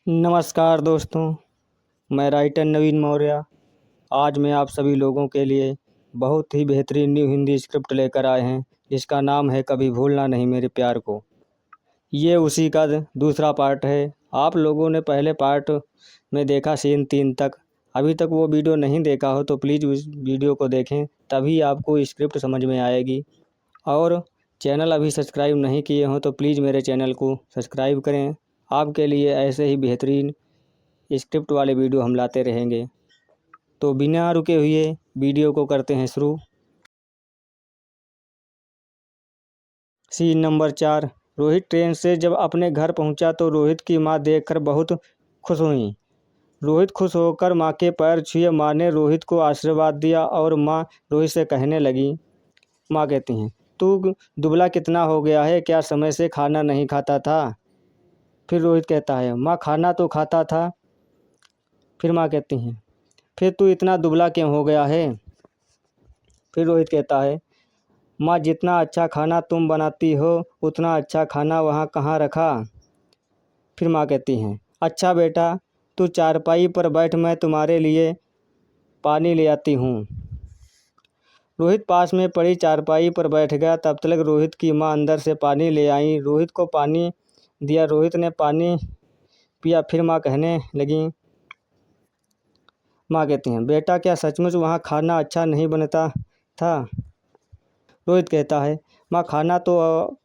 नमस्कार दोस्तों, मैं राइटर नवीन मौर्य। आज मैं आप सभी लोगों के लिए बहुत ही बेहतरीन न्यू हिंदी स्क्रिप्ट लेकर आए हैं, जिसका नाम है कभी भूलना नहीं मेरे प्यार को। ये उसी का दूसरा पार्ट है। आप लोगों ने पहले पार्ट में देखा सीन 3 तक। अभी तक वो वीडियो नहीं देखा हो तो प्लीज़ उस वीडियो को देखें, तभी आपको स्क्रिप्ट समझ में आएगी। और चैनल अभी सब्सक्राइब नहीं किए हों तो प्लीज़ मेरे चैनल को सब्सक्राइब करें। आपके लिए ऐसे ही बेहतरीन स्क्रिप्ट वाले वीडियो हम लाते रहेंगे। तो बिना रुके हुए वीडियो को करते हैं शुरू। Scene number 4। रोहित ट्रेन से जब अपने घर पहुंचा तो रोहित की मां देखकर बहुत खुश हुई। रोहित खुश होकर मां के पैर छुए। मां ने रोहित को आशीर्वाद दिया और मां रोहित से कहने लगी। मां कहती हैं, तू दुबला कितना हो गया है, क्या समय से खाना नहीं खाता था? फिर रोहित कहता है, मां खाना तो खाता था। फिर मां कहती हैं, फिर तू इतना दुबला क्यों हो गया है? फिर रोहित कहता है, माँ जितना अच्छा खाना तुम बनाती हो उतना अच्छा खाना वहाँ कहाँ रखा? फिर माँ कहती हैं, अच्छा बेटा तू चारपाई पर बैठ, मैं तुम्हारे लिए पानी ले आती हूँ। रोहित पास में पड़ी चारपाई पर बैठ गया। तब तक रोहित की माँ अंदर से पानी ले आई। रोहित को पानी दिया। रोहित ने पानी पिया। फिर माँ कहने लगी। माँ कहती हैं, बेटा क्या सचमुच वहाँ खाना अच्छा नहीं बनता था? रोहित कहता है, माँ खाना तो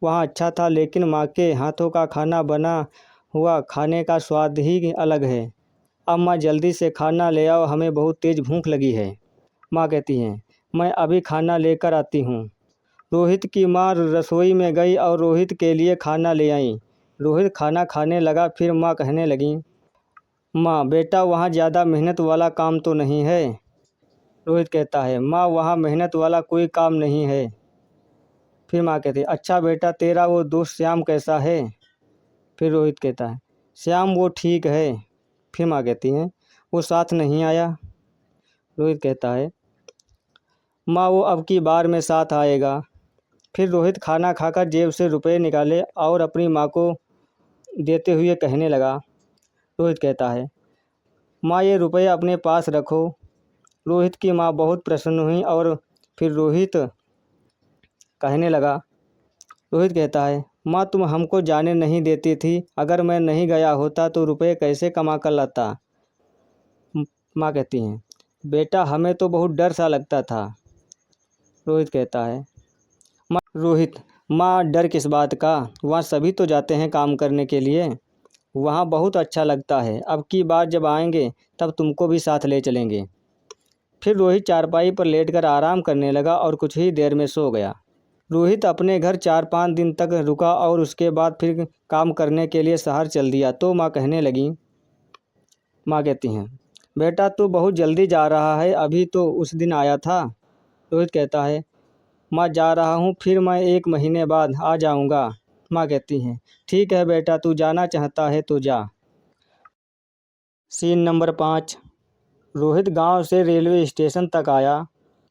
वहाँ अच्छा था, लेकिन माँ के हाथों का खाना बना हुआ खाने का स्वाद ही अलग है। अब माँ जल्दी से खाना ले आओ, हमें बहुत तेज़ भूख लगी है। माँ कहती हैं, मैं अभी खाना लेकर आती हूँ। रोहित की माँ रसोई में गई और रोहित के लिए खाना ले आई। रोहित खाना खाने लगा। फिर माँ कहने लगी, माँ बेटा वहाँ ज़्यादा मेहनत वाला काम तो नहीं है? रोहित कहता है, माँ वहाँ मेहनत वाला कोई काम नहीं है। फिर माँ कहती है, अच्छा बेटा तेरा वो दोस्त श्याम कैसा है? फिर रोहित कहता है, श्याम वो ठीक है। फिर माँ कहती हैं, वो साथ नहीं आया? रोहित कहता है, माँ वो अब की बार में साथ आएगा। फिर रोहित खाना खाकर जेब से रुपए निकाले और अपनी माँ को देते हुए कहने लगा। रोहित कहता है, माँ ये रुपये अपने पास रखो। रोहित की माँ बहुत प्रसन्न हुई और फिर रोहित कहने लगा। रोहित कहता है, माँ तुम हमको जाने नहीं देती थी, अगर मैं नहीं गया होता तो रुपए कैसे कमा कर लाता? माँ कहती हैं, बेटा हमें तो बहुत डर सा लगता था। रोहित कहता है, माँ डर किस बात का? वहाँ सभी तो जाते हैं काम करने के लिए, वहाँ बहुत अच्छा लगता है। अब की बार जब आएंगे तब तुमको भी साथ ले चलेंगे। फिर रोहित चारपाई पर लेटकर आराम करने लगा और कुछ ही देर में सो गया। रोहित अपने घर 4-5 दिन तक रुका और उसके बाद फिर काम करने के लिए शहर चल दिया। तो माँ कहने लगी। माँ कहती हैं, बेटा तू बहुत जल्दी जा रहा है, अभी तो उस दिन आया था। रोहित कहता है, माँ जा रहा हूँ, फिर मैं 1 महीने बाद आ जाऊँगा। माँ कहती हैं, ठीक है बेटा तू जाना चाहता है तो जा। Scene number 5। रोहित गांव से रेलवे स्टेशन तक आया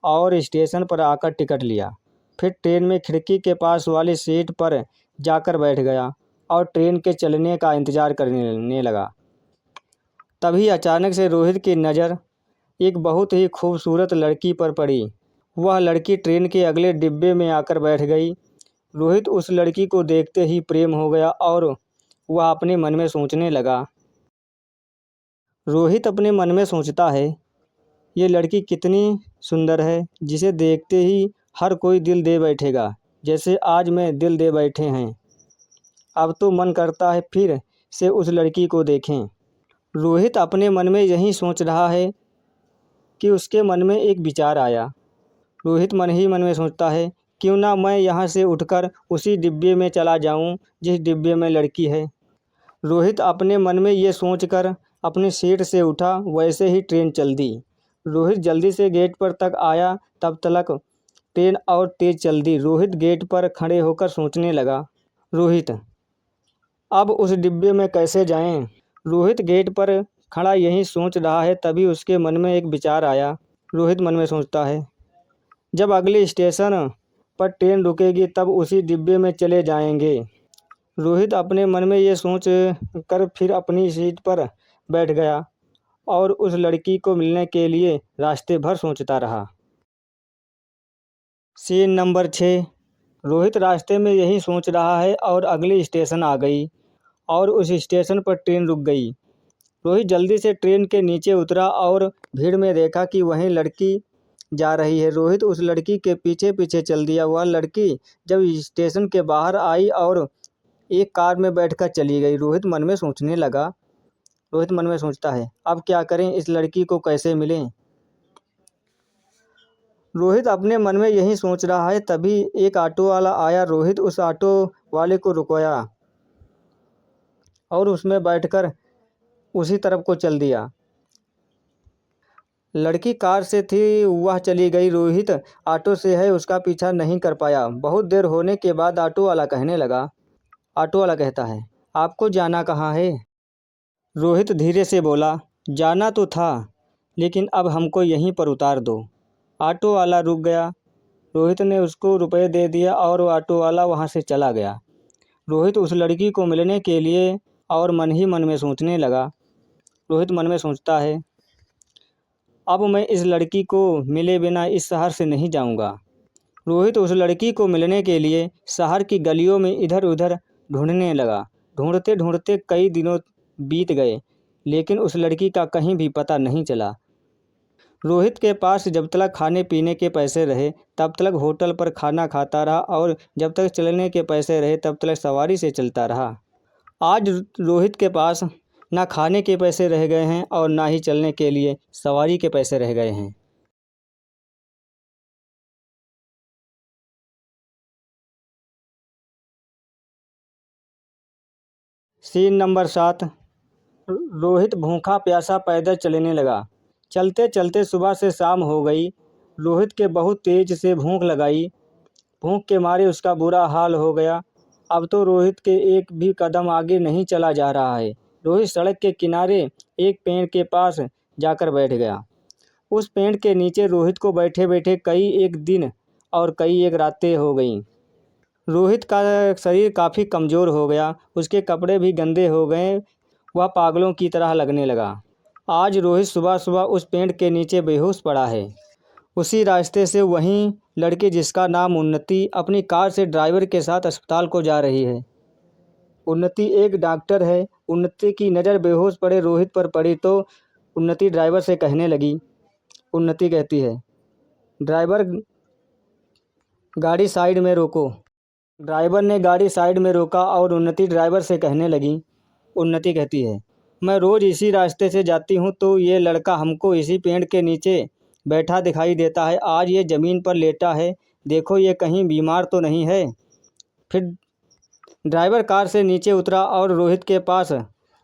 और स्टेशन पर आकर टिकट लिया। फिर ट्रेन में खिड़की के पास वाली सीट पर जाकर बैठ गया और ट्रेन के चलने का इंतज़ार करने लगा। तभी अचानक से रोहित की नज़र एक बहुत ही खूबसूरत लड़की पर पड़ी। वह लड़की ट्रेन के अगले डिब्बे में आकर बैठ गई। रोहित उस लड़की को देखते ही प्रेम हो गया और वह अपने मन में सोचने लगा। रोहित अपने मन में सोचता है, ये लड़की कितनी सुंदर है, जिसे देखते ही हर कोई दिल दे बैठेगा, जैसे आज मैं दिल दे बैठे हैं। अब तो मन करता है फिर से उस लड़की को देखें। रोहित अपने मन में यही सोच रहा है कि उसके मन में एक विचार आया। रोहित मन ही मन में सोचता है, क्यों ना मैं यहाँ से उठकर उसी डिब्बे में चला जाऊँ जिस डिब्बे में लड़की है। रोहित अपने मन में ये सोचकर अपनी सीट से उठा। वैसे ही ट्रेन चल दी। रोहित जल्दी से गेट पर तक आया। तब तक ट्रेन और तेज़ चल दी। रोहित गेट पर खड़े होकर सोचने लगा, रोहित अब उस डिब्बे में कैसे जाएं? रोहित गेट पर खड़ा यही सोच रहा है, तभी उसके मन में एक विचार आया। रोहित मन में सोचता है, जब अगले स्टेशन पर ट्रेन रुकेगी तब उसी डिब्बे में चले जाएंगे। रोहित अपने मन में ये सोच कर फिर अपनी सीट पर बैठ गया और उस लड़की को मिलने के लिए रास्ते भर सोचता रहा। Scene number 6। रोहित रास्ते में यही सोच रहा है और अगली स्टेशन आ गई और उस स्टेशन पर ट्रेन रुक गई। रोहित जल्दी से ट्रेन के नीचे उतरा और भीड़ में देखा कि वहीं लड़की जा रही है। रोहित उस लड़की के पीछे पीछे चल दिया। वह लड़की जब स्टेशन के बाहर आई और एक कार में बैठकर चली गई। रोहित मन में सोचता है, अब क्या करें, इस लड़की को कैसे मिलें। रोहित अपने मन में यही सोच रहा है, तभी एक ऑटो वाला आया। रोहित उस ऑटो वाले को रुकवाया और उसमें बैठकर उसी तरफ को चल दिया। लड़की कार से थी, वह चली गई। रोहित ऑटो से है, उसका पीछा नहीं कर पाया। बहुत देर होने के बाद ऑटो वाला कहता है, आपको जाना कहाँ है? रोहित धीरे से बोला, जाना तो था, लेकिन अब हमको यहीं पर उतार दो। ऑटो वाला रुक गया। रोहित ने उसको रुपए दे दिया और ऑटो वाला वहाँ से चला गया। रोहित उस लड़की को मिलने के लिए और मन ही मन में सोचने लगा। रोहित मन में सोचता है, अब मैं इस लड़की को मिले बिना इस शहर से नहीं जाऊंगा। रोहित उस लड़की को मिलने के लिए शहर की गलियों में इधर उधर ढूंढने लगा। ढूंढते ढूंढते कई दिनों बीत गए, लेकिन उस लड़की का कहीं भी पता नहीं चला। रोहित के पास जब तक खाने पीने के पैसे रहे तब तक होटल पर खाना खाता रहा और जब तक चलने के पैसे रहे तब तक सवारी से चलता रहा। आज रोहित के पास ना खाने के पैसे रह गए हैं और ना ही चलने के लिए सवारी के पैसे रह गए हैं। Scene number 7। रोहित भूखा प्यासा पैदल चलने लगा। चलते चलते सुबह से शाम हो गई। रोहित के बहुत तेज से भूख लगाई। भूख के मारे उसका बुरा हाल हो गया। अब तो रोहित के एक भी कदम आगे नहीं चला जा रहा है। रोहित सड़क के किनारे एक पेड़ के पास जाकर बैठ गया। उस पेड़ के नीचे रोहित को बैठे बैठे कई एक दिन और कई एक रातें हो गईं। रोहित का शरीर काफ़ी कमज़ोर हो गया, उसके कपड़े भी गंदे हो गए, वह पागलों की तरह लगने लगा। आज रोहित सुबह सुबह उस पेड़ के नीचे बेहोश पड़ा है। उसी रास्ते से वहीं लड़की जिसका नाम उन्नति अपनी कार से ड्राइवर के साथ अस्पताल को जा रही है। उन्नति एक डॉक्टर है। उन्नति की नज़र बेहोश पड़े रोहित पर पड़ी तो उन्नति ड्राइवर से कहने लगी। उन्नति कहती है, ड्राइवर गाड़ी साइड में रोको। ड्राइवर ने गाड़ी साइड में रोका और उन्नति ड्राइवर से कहने लगी। उन्नति कहती है, मैं रोज़ इसी रास्ते से जाती हूँ तो ये लड़का हमको इसी पेड़ के नीचे बैठा दिखाई देता है। आज ये ज़मीन पर लेटा है, देखो ये कहीं बीमार तो नहीं है। फिर ड्राइवर कार से नीचे उतरा और रोहित के पास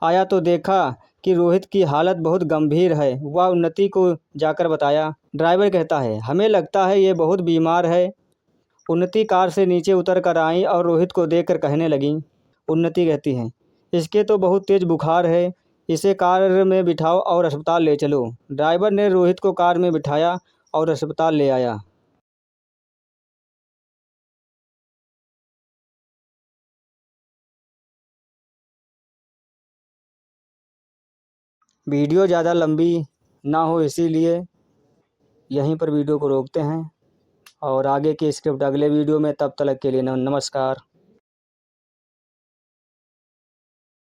आया तो देखा कि रोहित की हालत बहुत गंभीर है। वह उन्नति को जाकर बताया। ड्राइवर कहता है, हमें लगता है ये बहुत बीमार है। उन्नति कार से नीचे उतर कर आई और रोहित को देखकर कहने लगी। उन्नति कहती है, इसके तो बहुत तेज़ बुखार है, इसे कार में बिठाओ और अस्पताल ले चलो। ड्राइवर ने रोहित को कार में बिठाया और अस्पताल ले आया। वीडियो ज़्यादा लंबी ना हो इसीलिए यहीं पर वीडियो को रोकते हैं और आगे की स्क्रिप्ट अगले वीडियो में। तब तक के लिए नमस्कार।